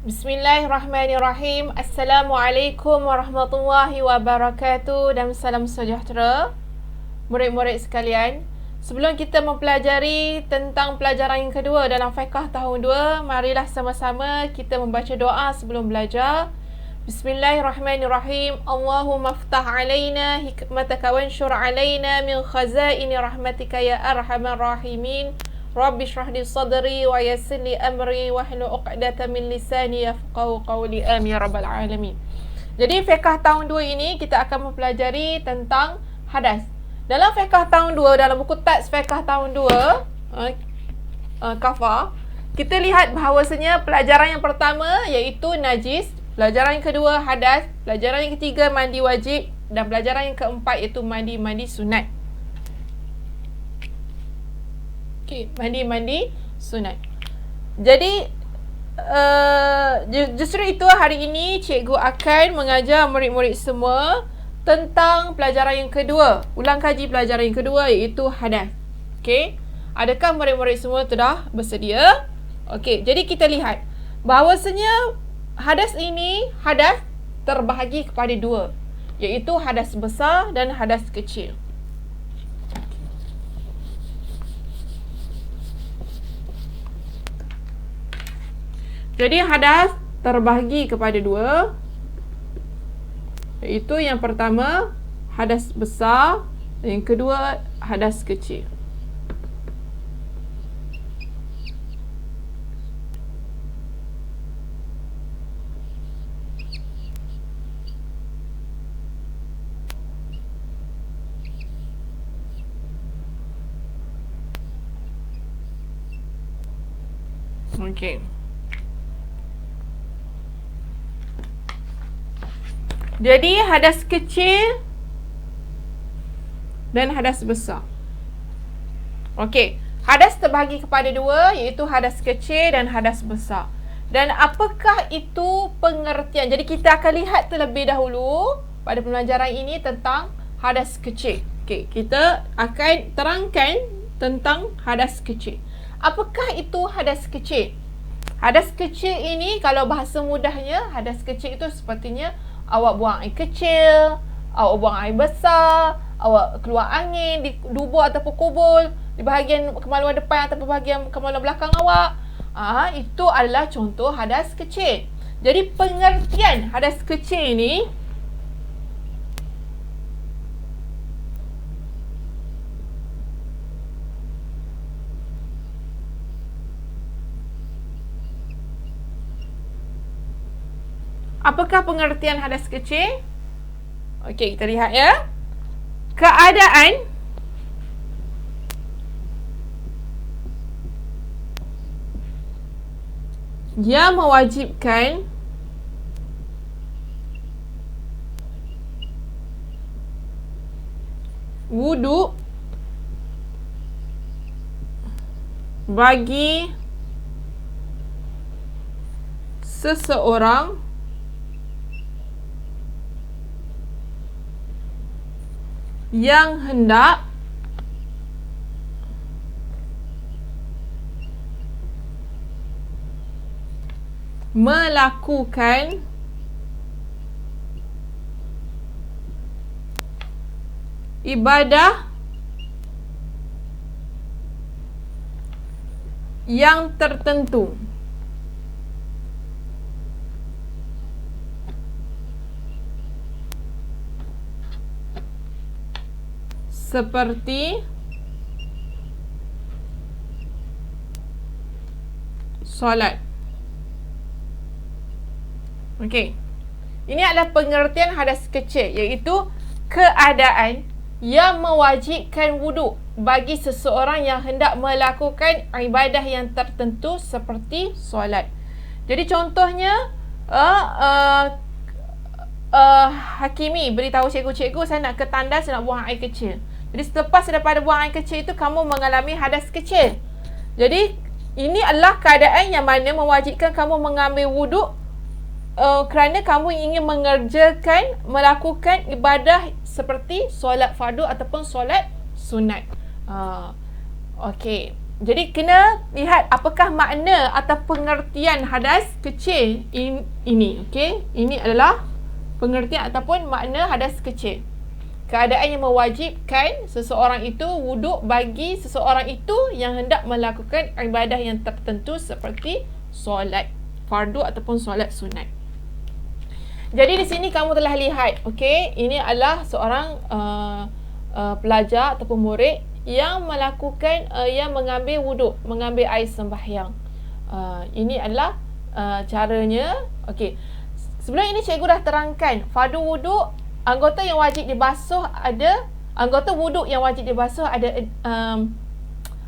Bismillahirrahmanirrahim. Assalamualaikum warahmatullahi wabarakatuh dan salam sejahtera murid-murid sekalian. Sebelum kita mempelajari tentang pelajaran yang kedua dalam fiqh tahun 2, marilah sama-sama kita membaca doa sebelum belajar. Bismillahirrahmanirrahim. Allahumma aftah alaina hikmataka wanshur alaina min khazaini rahmatika ya arhamar rahimin. Rabbi shrah li sadri wa yassir li amri wahlul 'uqdatam min lisani yafqahu qawli. Amin ya rabbal alamin. Jadi fiqh tahun 2 ini kita akan mempelajari tentang hadas. Dalam fiqh tahun 2, dalam buku teks fiqh tahun 2 kafar, kita lihat bahawasanya pelajaran yang pertama iaitu najis, pelajaran yang kedua hadas, pelajaran yang ketiga mandi wajib, dan pelajaran yang keempat iaitu mandi sunat. Okey, mandi sunat. Jadi justru itu hari ini cikgu akan mengajar murid-murid semua tentang pelajaran yang kedua, ulang kaji pelajaran yang kedua iaitu hadas. Okey, adakah murid-murid semua sudah bersedia? Okey, jadi kita lihat bahawasanya hadas ini terbahagi kepada dua, iaitu hadas besar dan hadas kecil. Jadi hadas terbahagi kepada dua, iaitu yang pertama hadas besar dan yang kedua hadas kecil. Okey. Jadi hadas kecil dan hadas besar. Okey, hadas terbahagi kepada dua, iaitu hadas kecil dan hadas besar. Dan apakah itu pengertian? Jadi kita akan lihat terlebih dahulu pada pembelajaran ini tentang hadas kecil. Okey, kita akan terangkan tentang hadas kecil. Apakah itu hadas kecil? Hadas kecil ini, kalau bahasa mudahnya, hadas kecil itu sepertinya awak buang air kecil, awak buang air besar, awak keluar angin di lubuk ataupun kubur di bahagian kemaluan depan ataupun bahagian kemaluan belakang awak. Itu adalah contoh hadas kecil. Jadi pengertian hadas kecil ini, apakah pengertian hadas kecil? Okey, kita lihat ya. Keadaan yang mewajibkan wuduk bagi seseorang yang hendak melakukan ibadah yang tertentu. Seperti solat. Okey. Ini adalah pengertian hadas kecil, iaitu keadaan yang mewajibkan wuduk bagi seseorang yang hendak melakukan ibadah yang tertentu seperti solat. Jadi contohnya Hakimi beritahu cikgu, saya nak ke tandas, saya nak buang air kecil. Jadi selepas daripada buang air kecil itu, kamu mengalami hadas kecil. Jadi ini adalah keadaan yang mana mewajibkan kamu mengambil wuduk kerana kamu ingin melakukan ibadah seperti solat fardu ataupun solat sunat. Okey. Jadi kena lihat apakah makna atau pengertian hadas kecil ini. Okey, ini adalah pengertian ataupun makna hadas kecil. Keadaan yang mewajibkan seseorang itu wuduk bagi seseorang itu yang hendak melakukan ibadah yang tertentu seperti solat fardu ataupun solat sunat. Jadi di sini kamu telah lihat, okey, ini adalah seorang pelajar ataupun murid yang melakukan yang mengambil wuduk, mengambil air sembahyang. Ini adalah caranya. Okey. Sebelum ini cikgu dah terangkan fardu wuduk, anggota yang wajib dibasuh ada, anggota wuduk yang wajib dibasuh ada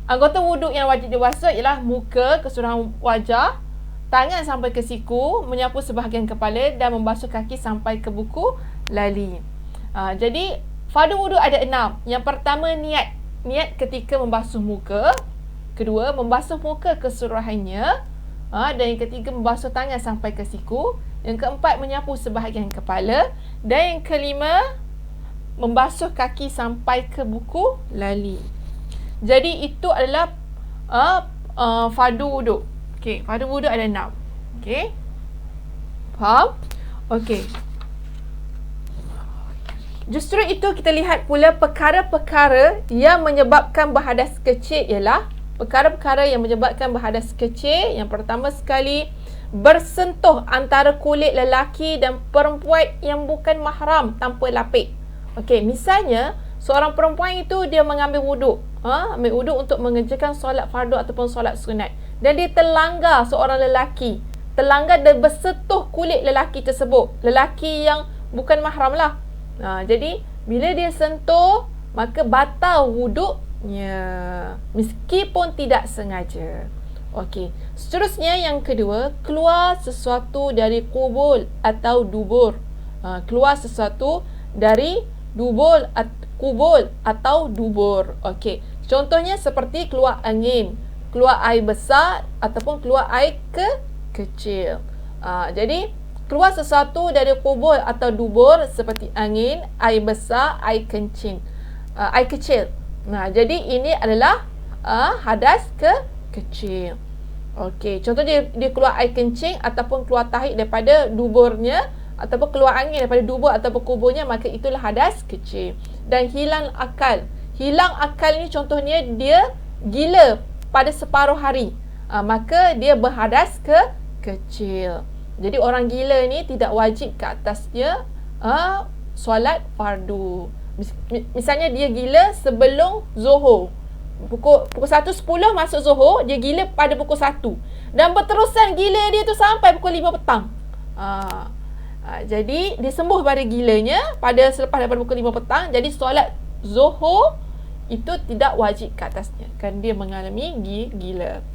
anggota wuduk yang wajib dibasuh ialah muka, keseluruhan wajah, tangan sampai ke siku, menyapu sebahagian kepala dan membasuh kaki sampai ke buku lali. Jadi fardu wuduk ada 6. Yang pertama niat ketika membasuh muka, kedua membasuh muka keseluruhannya, dan yang ketiga membasuh tangan sampai ke siku, yang keempat menyapu sebahagian kepala, dan yang kelima membasuh kaki sampai ke buku lali. Jadi itu adalah fardu wuduk. Okey, fardu wuduk ada 6. Okey, faham? Okey. Justru itu kita lihat pula perkara-perkara yang menyebabkan berhadas kecil ialah perkara-perkara yang menyebabkan berhadas kecil. Yang pertama sekali, bersentuh antara kulit lelaki dan perempuan yang bukan mahram tanpa lapik. Okey, misalnya seorang perempuan itu dia mengambil wuduk, ambil wuduk untuk mengerjakan solat fardu ataupun solat sunat, dan dia terlanggar seorang lelaki, terlanggar dan bersentuh kulit lelaki tersebut, lelaki yang bukan mahram lah. Jadi bila dia sentuh, maka batal wuduknya meskipun tidak sengaja. Okey. Seterusnya yang kedua, keluar sesuatu dari kubul atau dubur. Keluar sesuatu dari kubul atau dubur. Okey. Contohnya seperti keluar angin, keluar air besar ataupun keluar air kecil. Jadi keluar sesuatu dari kubul atau dubur seperti angin, air besar, air kecil. Jadi ini adalah hadas kecil. Okey, contoh dia keluar air kencing ataupun keluar tahi daripada duburnya ataupun keluar angin daripada dubur ataupun kuburnya, maka itulah hadas kecil. Dan hilang akal. Hilang akal ni contohnya dia gila pada separuh hari. Maka dia berhadas kecil. Jadi orang gila ni tidak wajib ke atasnya solat fardu. Misalnya dia gila sebelum Zuhur. Pukul 1.10 masuk Zuhur, dia gila pada pukul 1. Dan berterusan gila dia tu sampai pukul 5 petang. Jadi dia sembuh pada gilanya selepas daripada pukul 5 petang. Jadi solat Zuhur itu tidak wajib ke atasnya kerana dia mengalami gila.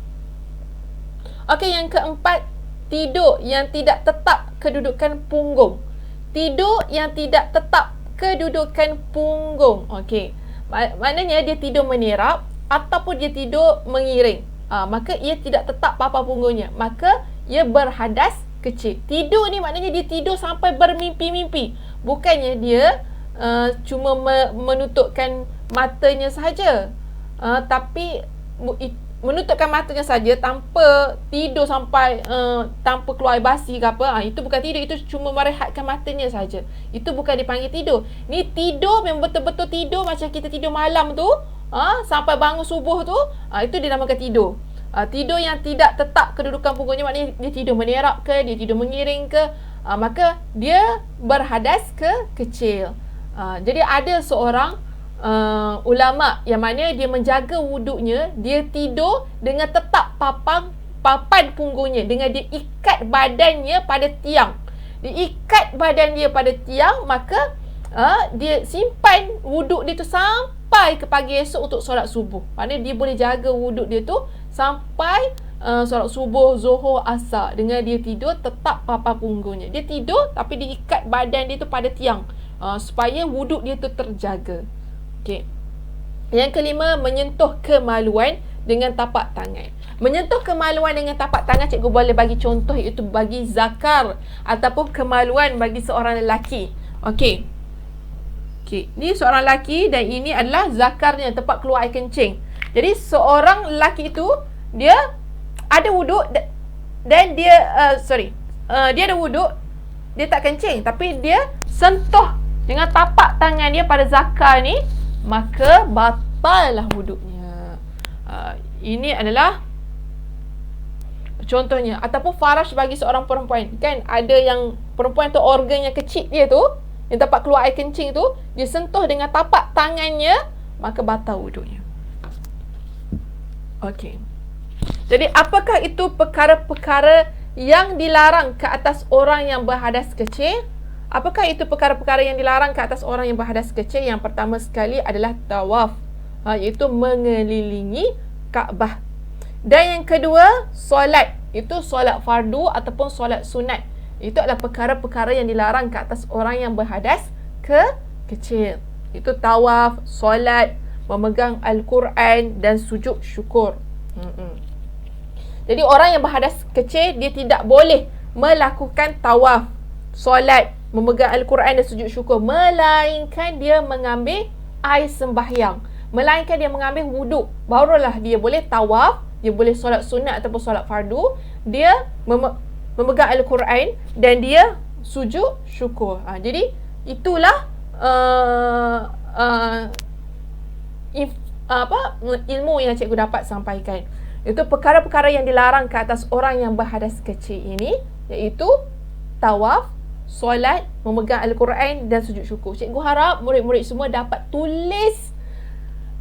Okey, yang keempat, tidur yang tidak tetap kedudukan punggung. Tidur yang tidak tetap kedudukan punggung. Okey. Maknanya dia tidur menirap ataupun dia tidur mengiring. Maka ia tidak tetap papan punggungnya. Maka ia berhadas kecil. Tidur ni maknanya dia tidur sampai bermimpi-mimpi. Bukannya dia cuma menutupkan matanya sahaja. Tapi menutupkan matanya saja tanpa tidur sampai tanpa keluar air basi ke apa, itu bukan tidur, itu cuma merehatkan matanya saja. Itu bukan dipanggil tidur. Ni tidur memang betul-betul tidur macam kita tidur malam tu, sampai bangun subuh tu, itu dinamakan tidur. Tidur yang tidak tetap kedudukan punggungnya, maknanya dia tidur menirap ke, dia tidur mengiring ke, maka dia berhadas kecil. Jadi ada seorang ulama yang mana dia menjaga wuduknya, dia tidur dengan tetap papan punggungnya, dengan dia ikat badannya pada tiang. Dia ikat badan dia pada tiang, maka dia simpan wuduk dia tu sampai ke pagi esok untuk solat subuh. Maknanya dia boleh jaga wuduk dia tu sampai solat subuh, zuhur, asar, dengan dia tidur tetap papan punggungnya. Dia tidur tapi dia ikat badan dia tu pada tiang, supaya wuduk dia tu terjaga. Okey. Yang kelima, menyentuh kemaluan dengan tapak tangan. Menyentuh kemaluan dengan tapak tangan, cikgu boleh bagi contoh, iaitu bagi zakar ataupun kemaluan bagi seorang lelaki. Okey. Ni seorang lelaki dan ini adalah zakarnya, tempat keluar air kencing. Jadi seorang lelaki itu dia ada wuduk dan dia dia ada wuduk, dia tak kencing, tapi dia sentuh dengan tapak tangan dia pada zakar ni, maka batallah wuduknya. Ini adalah contohnya. Ataupun farash bagi seorang perempuan, kan ada yang perempuan tu organ yang kecil dia tu, yang tempat keluar air kencing tu, dia sentuh dengan tapak tangannya, maka batal wuduknya. Okey. Jadi apakah itu perkara-perkara yang dilarang ke atas orang yang berhadas kecil? Apakah itu perkara-perkara yang dilarang ke atas orang yang berhadas kecil? Yang pertama sekali adalah tawaf, iaitu mengelilingi Kaabah. Dan yang kedua, solat. Itu solat fardu ataupun solat sunat. Itu adalah perkara-perkara yang dilarang ke atas orang yang berhadas kecil. Itu tawaf, solat, memegang Al-Quran dan sujud syukur. Jadi orang yang berhadas kecil, dia tidak boleh melakukan tawaf, solat, memegang Al-Quran dan sujud syukur, melainkan dia mengambil air sembahyang, melainkan dia mengambil wuduk, barulah dia boleh tawaf, dia boleh solat sunat ataupun solat fardu, dia memegang Al-Quran dan dia sujud syukur. Jadi itulah ilmu yang cikgu dapat sampaikan. Itu perkara-perkara yang dilarang ke atas orang yang berhadas kecil ini, iaitu tawaf, solat, memegang Al-Quran dan sujud syukur. Cikgu harap murid-murid semua dapat tulis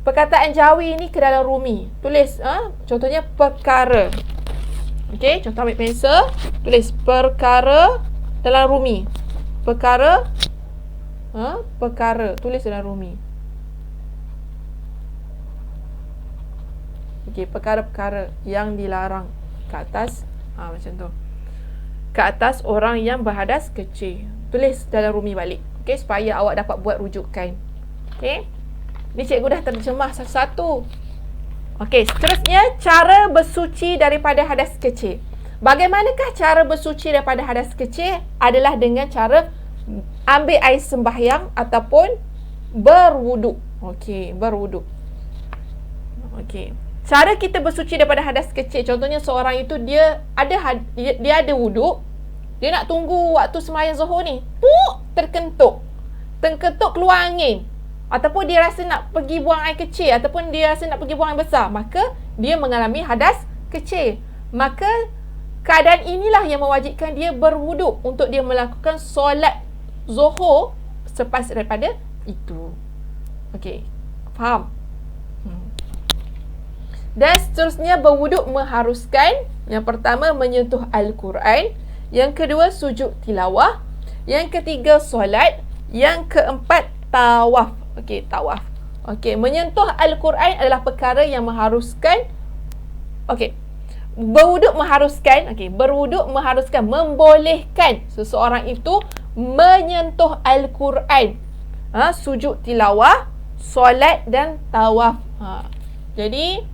perkataan Jawi ni ke dalam rumi. Tulis contohnya perkara. Okey, contoh ambil pensel, tulis perkara dalam rumi. Perkara tulis dalam rumi. Okey, perkara-perkara yang dilarang ke atas macam tu. Ke atas orang yang berhadas kecil. Tulis dalam rumi balik. Okey, supaya awak dapat buat rujukan. Okey. Ni cikgu dah terjemah satu-satu. Okey, seterusnya cara bersuci daripada hadas kecil. Bagaimanakah cara bersuci daripada hadas kecil? Adalah dengan cara ambil air sembahyang ataupun berwuduk. Okey, berwuduk. Okey. Cara kita bersuci daripada hadas kecil, contohnya seorang itu dia ada wuduk, dia nak tunggu waktu sembahyang Zuhur ni, terkentuk keluar angin, ataupun dia rasa nak pergi buang air kecil, ataupun dia rasa nak pergi buang air besar, maka dia mengalami hadas kecil. Maka keadaan inilah yang mewajibkan dia berwuduk untuk dia melakukan solat Zuhur selepas daripada itu. Okey, faham? Dan seterusnya berwuduk mengharuskan, yang pertama menyentuh Al-Quran, yang kedua sujud tilawah, yang ketiga solat, yang keempat tawaf. Okey, tawaf. Okey, menyentuh Al-Quran adalah perkara yang mengharuskan. Okey, berwuduk mengharuskan, berwuduk mengharuskan, membolehkan seseorang itu menyentuh Al-Quran, sujud tilawah, solat dan tawaf. Jadi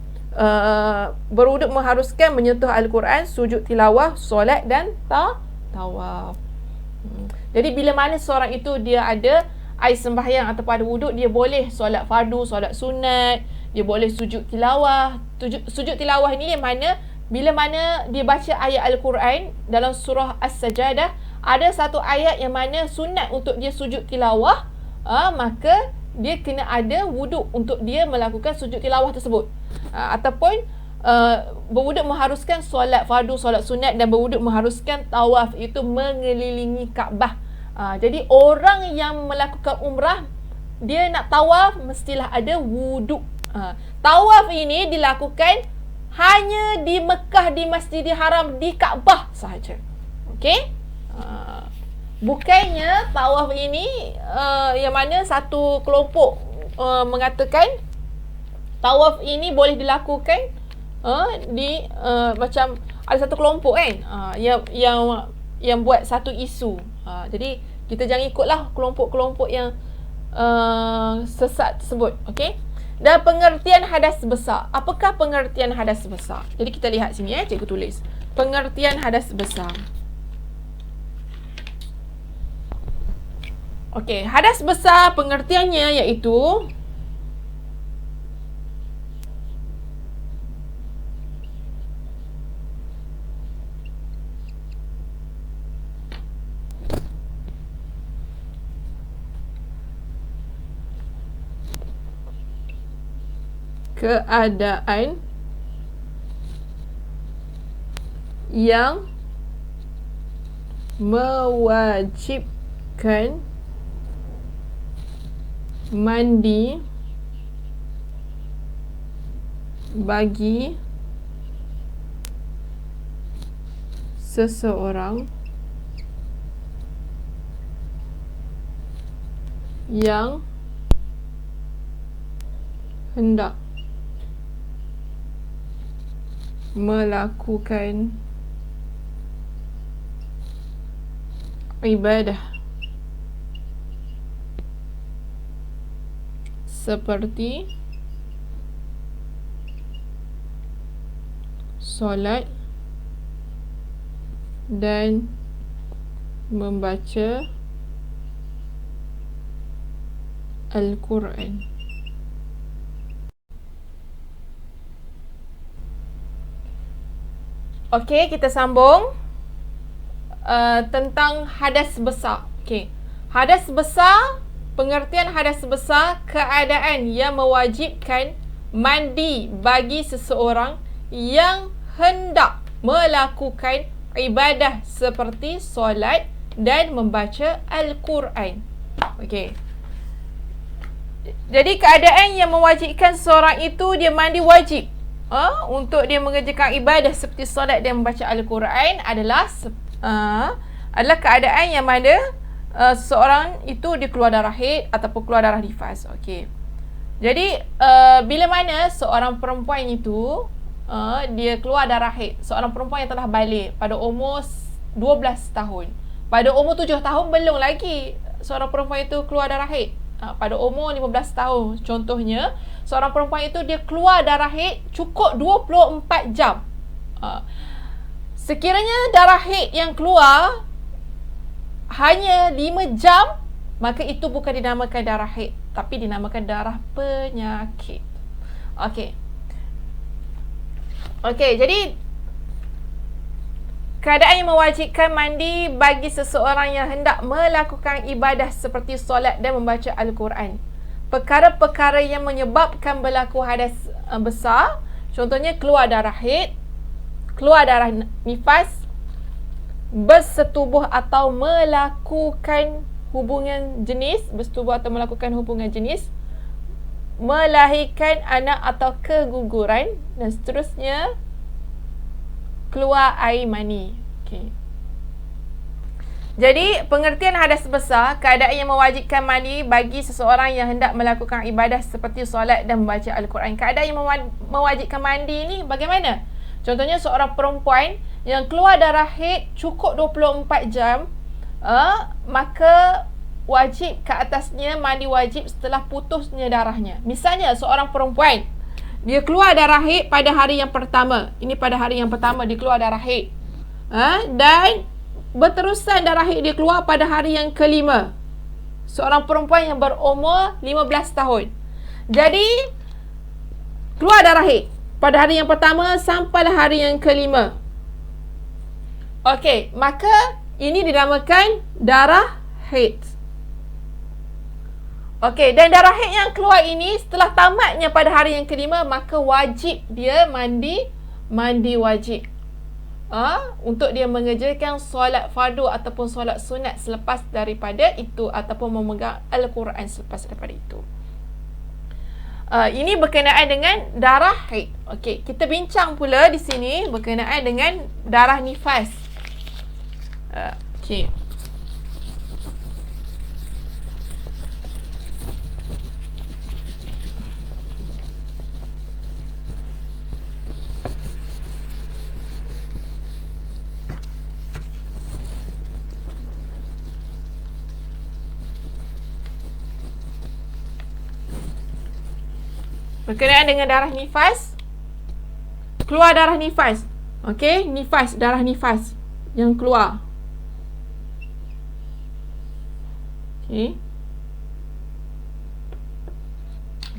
berwuduk mengharuskan menyentuh Al-Quran, sujud tilawah, solat dan tawaf. Jadi bila mana seorang itu dia ada air sembahyang ataupun ada wuduk, dia boleh solat fardu, solat sunat, dia boleh sujud tilawah. Sujud tilawah ini yang mana bila mana dia baca ayat Al-Quran dalam surah As-Sajadah, ada satu ayat yang mana sunat untuk dia sujud tilawah, maka dia kena ada wuduk untuk dia melakukan sujud tilawah tersebut. Ataupun berwuduk mengharuskan solat fardu, solat sunat, dan berwuduk mengharuskan tawaf, itu mengelilingi Kaabah. Jadi orang yang melakukan umrah, dia nak tawaf mestilah ada wuduk. Tawaf ini dilakukan hanya di Mekah, di Masjidil Haram, di Kaabah sahaja. Okey? Bukannya tawaf ini yang mana satu kelompok mengatakan tawaf ini boleh dilakukan di macam ada satu kelompok kan yang buat satu isu. Jadi kita jangan ikutlah kelompok-kelompok yang sesat tersebut. Okey? Dan pengertian hadas besar. Apakah pengertian hadas besar? Jadi kita lihat sini cikgu tulis. Pengertian hadas besar. Okey, hadas besar pengertiannya iaitu keadaan yang mewajibkan mandi bagi seseorang yang hendak melakukan ibadah seperti solat dan membaca Al-Quran. Okey, kita sambung tentang hadas besar. Okey, hadas besar, pengertian hadas besar, keadaan yang mewajibkan mandi bagi seseorang yang hendak melakukan ibadah seperti solat dan membaca Al-Quran. Okey. Jadi keadaan yang mewajibkan seseorang itu dia mandi wajib untuk dia mengerjakan ibadah seperti solat dan membaca Al-Quran adalah keadaan yang mana seseorang itu dia keluar darah haid ataupun keluar darah nifas. Okey. Jadi bila mana seorang perempuan itu dia keluar darah haid, seorang perempuan yang telah balik pada umur 12 tahun. Pada umur 7 tahun belum lagi seorang perempuan itu keluar darah haid. Pada umur 15 tahun contohnya, seorang perempuan itu dia keluar darah haid cukup 24 jam. Sekiranya darah haid yang keluar hanya 5 jam, maka itu bukan dinamakan darah haid, tapi dinamakan darah penyakit. Okey. Okey, jadi keadaan yang mewajibkan mandi bagi seseorang yang hendak melakukan ibadah seperti solat dan membaca Al-Quran. Perkara-perkara yang menyebabkan berlaku hadas besar, contohnya keluar darah haid, keluar darah nifas, bersetubuh atau melakukan hubungan jenis, bersetubuh atau melakukan hubungan jenis, melahirkan anak atau keguguran, dan seterusnya, keluar air mani. Okay. Jadi pengertian hadas besar, keadaan yang mewajibkan mandi bagi seseorang yang hendak melakukan ibadah seperti solat dan membaca Al-Quran. Keadaan yang mewajibkan mandi ni bagaimana? Contohnya seorang perempuan yang keluar darah haid cukup 24 jam, maka wajib ke atasnya mandi wajib setelah putusnya darahnya. Misalnya seorang perempuan dia keluar darah haid pada hari yang pertama. Ini pada hari yang pertama dia keluar darah haid. Dan berterusan darah haid dia keluar pada hari yang kelima. Seorang perempuan yang berumur 15 tahun. Jadi keluar darah haid pada hari yang pertama sampai hari yang kelima. Okey, maka ini dinamakan darah haid. Okey, dan darah haid yang keluar ini setelah tamatnya pada hari yang kelima, maka wajib dia mandi wajib. Untuk dia mengerjakan solat fardu ataupun solat sunat selepas daripada itu, ataupun memegang Al-Quran selepas daripada itu. Ini berkenaan dengan darah haid. Okey, kita bincang pula di sini berkenaan dengan darah nifas. Okey. Berkenaan dengan darah nifas, keluar darah nifas. Okey, nifas, darah nifas yang keluar. Okey.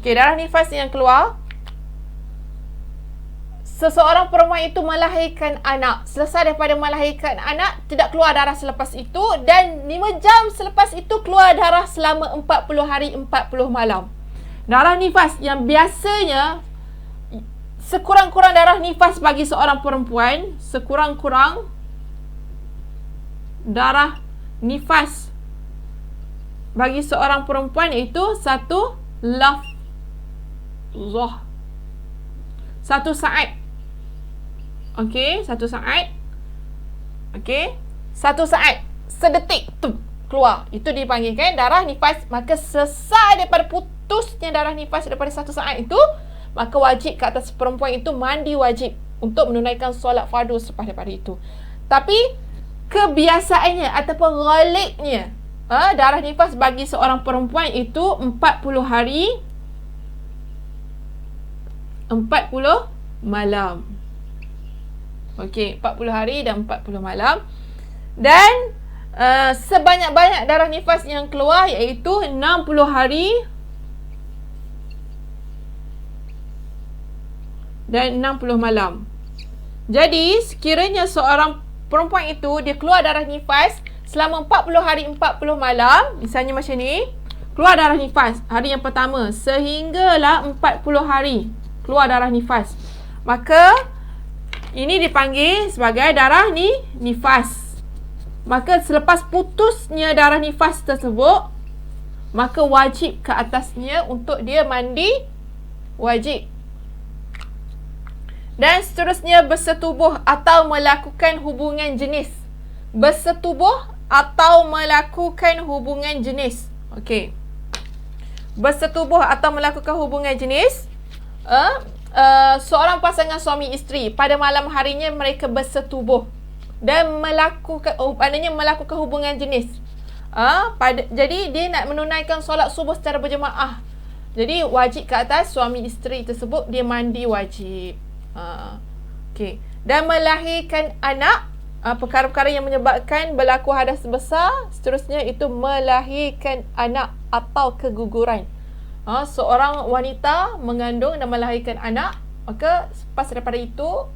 Okey, darah nifas yang keluar. Seseorang perempuan itu melahirkan anak. Selesai daripada melahirkan anak, tidak keluar darah selepas itu, dan 5 jam selepas itu keluar darah selama 40 hari 40 malam. Darah nifas yang biasanya sekurang-kurang darah nifas bagi seorang perempuan, sekurang-kurang darah nifas bagi seorang perempuan itu 1 lafzah, 1 saat. Okey, 1 saat. Okey, 1 saat, sedetik tu keluar. Itu dipanggilkan darah nifas. Maka selesai daripada putusnya darah nifas daripada 1 saat itu, maka wajib ke atas perempuan itu mandi wajib untuk menunaikan solat fardu selepas daripada itu. Tapi kebiasaannya ataupun ghalibnya darah nifas bagi seorang perempuan itu 40 hari 40 malam. Okey, 40 hari dan 40 malam. Dan sebanyak-banyak darah nifas yang keluar iaitu 60 hari dan 60 malam. Jadi sekiranya seorang perempuan itu dia keluar darah nifas selama 40 hari 40 malam, misalnya macam ni, keluar darah nifas hari yang pertama sehinggalah 40 hari keluar darah nifas, maka ini dipanggil sebagai darah nifas. Maka selepas putusnya darah nifas tersebut, maka wajib ke atasnya untuk dia mandi wajib. Dan seterusnya bersetubuh atau melakukan hubungan jenis. Bersetubuh atau melakukan hubungan jenis. Okey. Bersetubuh atau melakukan hubungan jenis. Seorang pasangan suami isteri pada malam harinya mereka bersetubuh dan melakukan hubungan jenis. Jadi dia nak menunaikan solat subuh secara berjemaah. Jadi wajib ke atas suami isteri tersebut dia mandi wajib. Okey. Dan melahirkan anak, perkara-perkara yang menyebabkan berlaku hadas besar, seterusnya itu melahirkan anak atau keguguran. Seorang wanita mengandung dan melahirkan anak, maka lepas daripada itu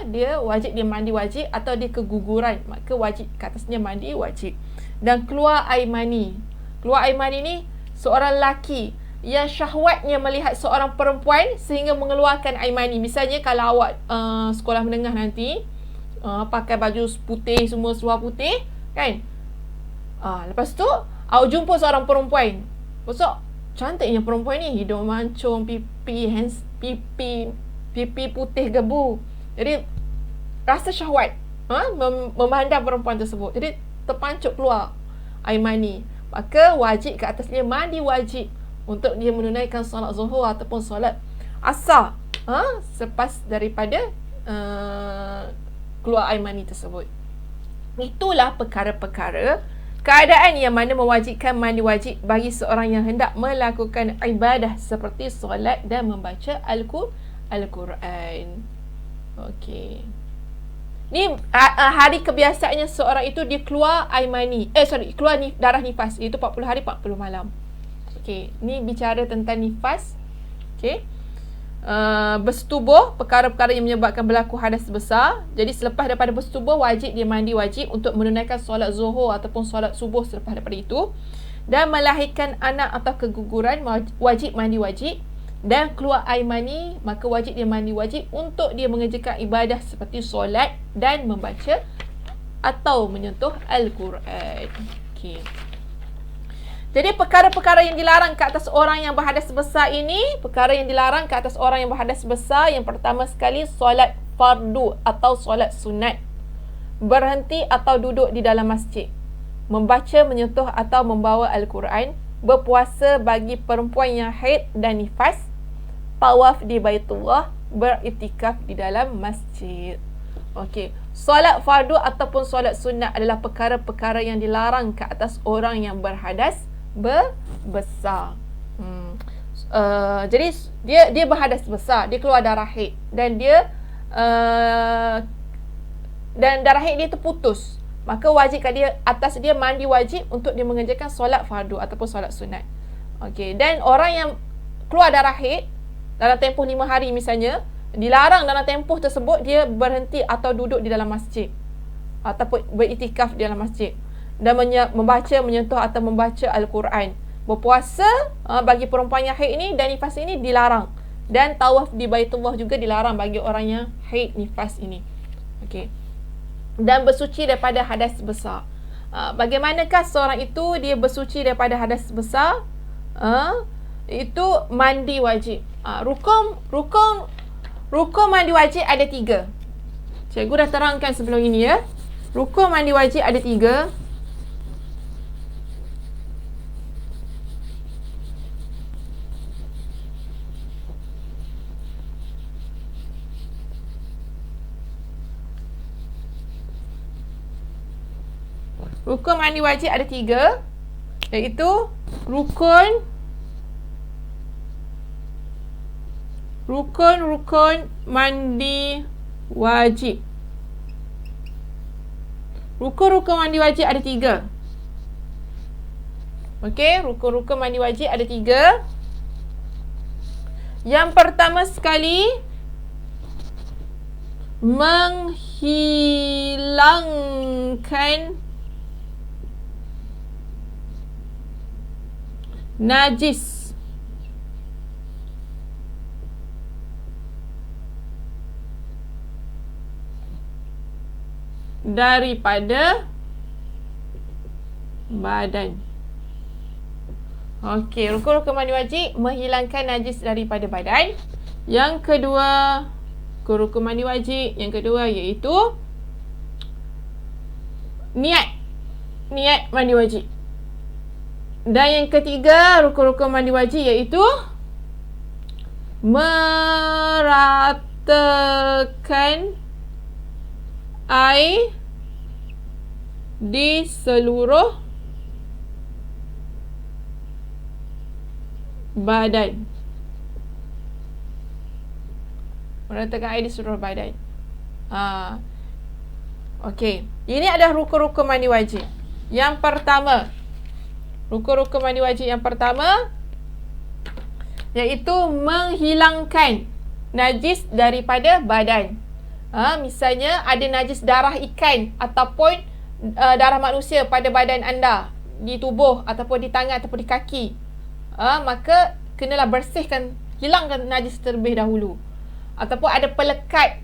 dia wajib dia mandi wajib, atau dia keguguran, maka wajib ke atasnya mandi wajib. Dan keluar air mani. Keluar air mani ni seorang lelaki yang syahwatnya melihat seorang perempuan sehingga mengeluarkan air mani. Misalnya kalau awak sekolah menengah nanti pakai baju putih, semua seluar putih kan, lepas tu awak jumpa seorang perempuan, besok cantiknya perempuan ni, hidung mancung, pipi putih gebu. Jadi rasa syahwat memandang perempuan tersebut, jadi terpancut keluar air mani, maka wajib ke atasnya mandi wajib untuk dia menunaikan solat zuhur ataupun solat asar selepas daripada keluar air mani tersebut. Itulah perkara-perkara keadaan yang mana mewajibkan mandi wajib bagi seorang yang hendak melakukan ibadah seperti solat dan membaca Al-Quran. Okey. Ni hari kebiasaannya seorang itu dia keluar air mani. Keluar darah nifas, iaitu 40 hari 40 malam. Okey, ni bicara tentang nifas. Okey. Bersetubuh, perkara-perkara yang menyebabkan berlaku hadas besar. Jadi selepas daripada bersetubuh wajib dia mandi wajib untuk menunaikan solat zuhur ataupun solat subuh selepas daripada itu. Dan melahirkan anak atau keguguran wajib mandi wajib. Dan keluar air mani, maka wajib dia mandi wajib untuk dia mengerjakan ibadah seperti solat dan membaca atau menyentuh Al-Quran. Okey. Jadi perkara-perkara yang dilarang ke atas orang yang berhadas besar ini, perkara yang dilarang ke atas orang yang berhadas besar, yang pertama sekali solat fardu atau solat sunat, berhenti atau duduk di dalam masjid, membaca, menyentuh atau membawa Al-Quran, berpuasa bagi perempuan yang haid dan nifas, tawaf di Baitullah, beriktikaf di dalam masjid. Okey, solat fardu ataupun solat sunat adalah perkara-perkara yang dilarang ke atas orang yang berhadas besar. Jadi dia berhadas besar, dia keluar darah haid dan dia dan darah haid dia terputus, maka wajib dia atas dia mandi wajib untuk dia mengerjakan solat fardu ataupun solat sunat. Okey, dan orang yang keluar darah haid dalam tempoh 5 hari misalnya, dilarang dalam tempoh tersebut dia berhenti atau duduk di dalam masjid ataupun beriktikaf di dalam masjid, dan membaca, menyentuh atau membaca Al-Quran. Berpuasa bagi perempuan yang haid ini dan nifas ini dilarang. Dan tawaf di Baitullah juga dilarang bagi orang yang haid nifas ini. Okey. Dan bersuci daripada hadas besar. Bagaimanakah seorang itu dia bersuci daripada hadas besar? Itu mandi wajib. Rukun mandi wajib ada 3. Cikgu dah terangkan sebelum ini ya. Rukun mandi wajib ada 3. Rukun mandi wajib ada 3, iaitu rukun mandi wajib. Rukun mandi wajib ada 3. Okey, rukun mandi wajib ada 3. Yang pertama sekali, menghilangkan najis daripada badan. Okey, rukun mandi wajib menghilangkan najis daripada badan. Yang kedua, rukun mandi wajib yang kedua iaitu niat mandi wajib. Dan yang ketiga, rukun mandi wajib iaitu meratakan air di seluruh badan. Meratakan air di seluruh badan. Okey. Ini adalah rukun mandi wajib. Yang pertama, rukun mandi wajib yang pertama iaitu menghilangkan najis daripada badan. Misalnya ada najis darah ikan ataupun darah manusia pada badan anda, di tubuh ataupun di tangan ataupun di kaki, maka kenalah bersihkan, hilangkan najis terlebih dahulu. Ataupun ada pelekat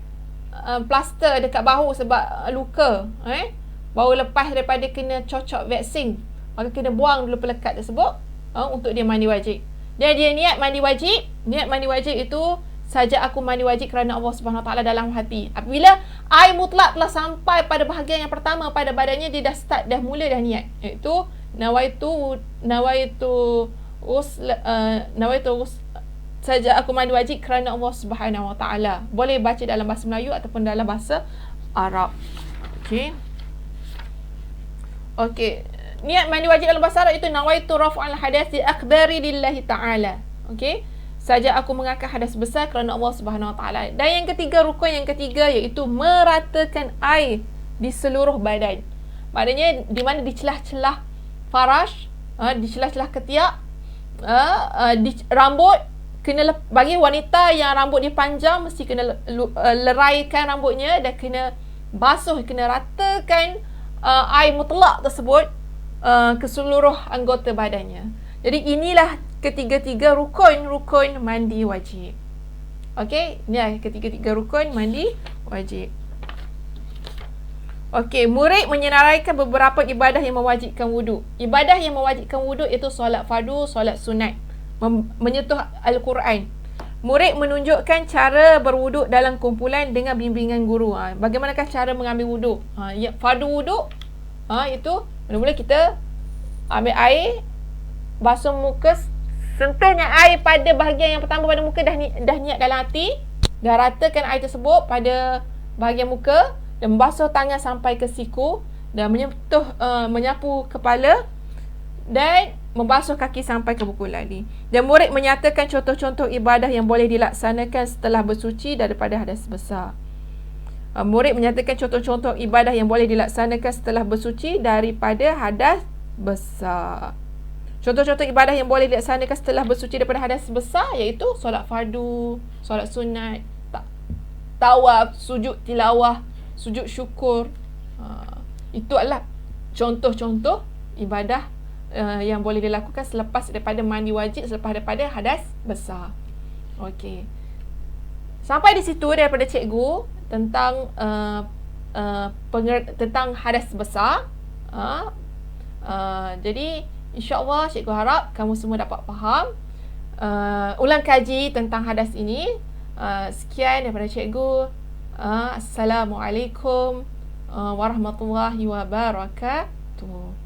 plaster dekat bahu sebab luka, baru lepas daripada kena cocok vaksin, maka kena buang dulu pelekat tersebut untuk dia mandi wajib. Dan dia niat mandi wajib. Niat mandi wajib itu saja aku mandi wajib kerana Allah Subhanahu Wa Taala dalam hati. Apabila air mutlak telah sampai pada bahagian yang pertama pada badannya, dia dah mula niat, iaitu nawaitu saja aku mandi wajib kerana Allah Subhanahu Wa Taala. Boleh baca dalam bahasa Melayu ataupun dalam bahasa Arab. Okey. Niat mandi wajib dalam bahasa Arab itu nawaitu raf'al hadathi akbari lillahi ta'ala. Okey. Saja aku mengangkat hadas besar kerana Allah Subhanahu Wa Taala. Dan yang ketiga, rukun yang ketiga iaitu meratakan air di seluruh badan. Maknanya di mana di celah-celah farash, di celah-celah ketiak, di rambut, kena bagi wanita yang rambut dia panjang mesti kena leraikan rambutnya dan kena basuh, kena ratakan air mutlak tersebut ke seluruh anggota badannya. Jadi inilah ketiga-tiga rukun mandi wajib. Okey, ini ketiga-tiga rukun mandi wajib. Okey, murid menyenaraikan beberapa ibadah yang mewajibkan wuduk. Ibadah yang mewajibkan wuduk itu solat fardu, solat sunat, menyentuh Al-Quran. Murid menunjukkan cara berwuduk dalam kumpulan dengan bimbingan guru. Bagaimanakah cara mengambil wuduk? Fardu wuduk itu mula-mula kita ambil air, basuh muka, sentuhnya air pada bahagian yang pertama pada muka, dah niat dalam hati, dah ratakan air tersebut pada bahagian muka dan basuh tangan sampai ke siku dan menyapu kepala dan membasuh kaki sampai ke buku lali. Dan murid menyatakan contoh-contoh ibadah yang boleh dilaksanakan setelah bersuci daripada hadas besar. Murid menyatakan contoh-contoh ibadah yang boleh dilaksanakan setelah bersuci daripada hadas besar. Contoh-contoh ibadah yang boleh dilaksanakan setelah bersuci daripada hadas besar iaitu solat fardu, solat sunat, tawaf, sujud tilawah, sujud syukur. Itu adalah contoh-contoh ibadah yang boleh dilakukan selepas daripada mandi wajib, selepas daripada hadas besar. Okey. Sampai di situ daripada cikgu tentang tentang hadas besar. Jadi insya-Allah cikgu harap kamu semua dapat faham. Ulang kaji tentang hadas ini. Sekian daripada cikgu. Assalamualaikum warahmatullahi wabarakatuh.